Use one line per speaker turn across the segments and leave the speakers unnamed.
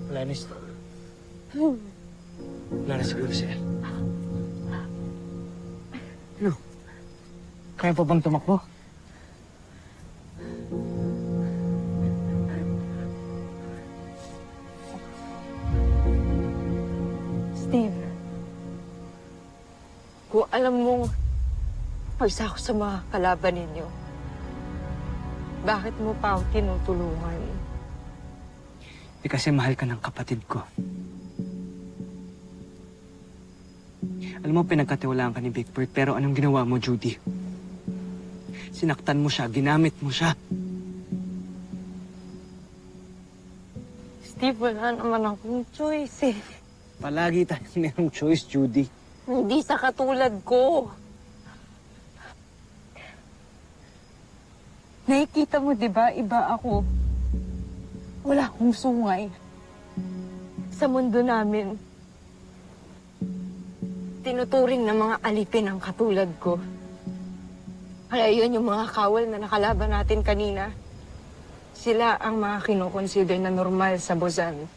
Wala na siya. Wala na siguro siya. Ano? Kaya pa bang tumakbo?
Steve, kung alam mong isa ako sa mga kalaban ninyo, bakit mo pa ako tinutulungan?
Kasi mahal ka ng kapatid ko. Alam mo, pinagkatiwalaan ka ni Big Bird, pero anong ginawa mo, Judy? Sinaktan mo siya, ginamit mo siya.
Steve, wala naman akong choice eh.
Palagi tayong mayroong choice, Judy.
Hindi sa katulad ko. Nakikita mo, di ba, iba ako. Wala akong sungay. Sa mundo namin, tinuturing ng mga alipin ang katulad ko. Kaya yun yung mga kawal na nakalaban natin kanina. Sila ang mga kinukonsider na normal sa Buzan.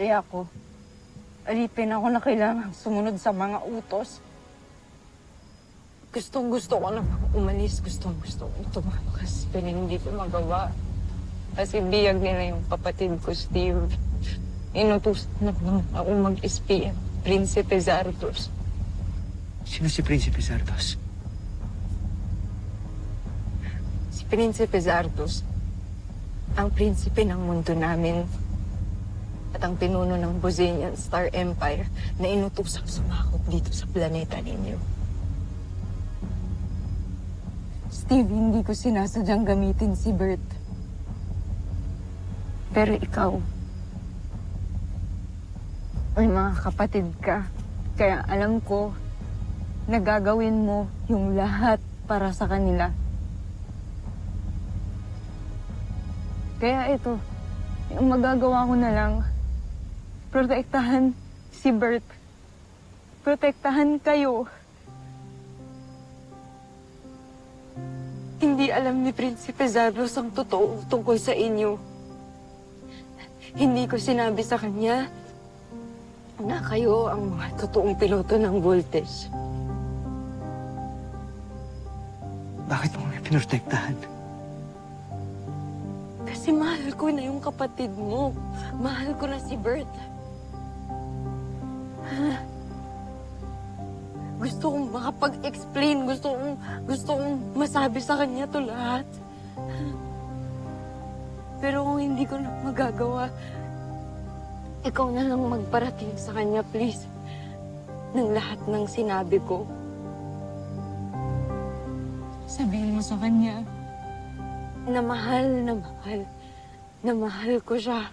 Eh ako, alipin ako na kailangan sumunod sa mga utos. Gustong-gusto ko na umalis. Gustong-gusto ko tumakas. Pero hindi ko magawa. Kasi biyag nila yung kapatid ko, Steve. Inutusan na ako mag-espiya. Prinsipe Zardos.
Sino si Prinsipe Zardos?
Si Prinsipe Zardos, ang prinsipe ng mundo namin at ang pinuno ng Buzanian Star Empire na inutusang sumakop dito sa planeta ninyo. Steve, hindi ko sinasadyang gamitin si Bert. Pero ikaw, may mga kapatid ka. Kaya alam ko na gagawin mo yung lahat para sa kanila. Kaya ito, yung magagawa ko na lang, protektahan si Bert. Protektahan kayo. Hindi alam ni Prinsipe Zardos ang totoo tungkol sa inyo. Hindi ko sinabi sa kanya na kayo ang mga totoong piloto ng Voltes.
Bakit mo may pinrotektahan?
Kasi mahal ko na yung kapatid mo. Mahal ko na si Bert. Gusto kong makapag-explain. Gusto kong masabi sa kanya to lahat. Pero kung hindi ko na magagawa, ikaw na lang magparating sa kanya, please. Ng lahat ng sinabi ko. Sabihin mo sa kanya na mahal ko siya.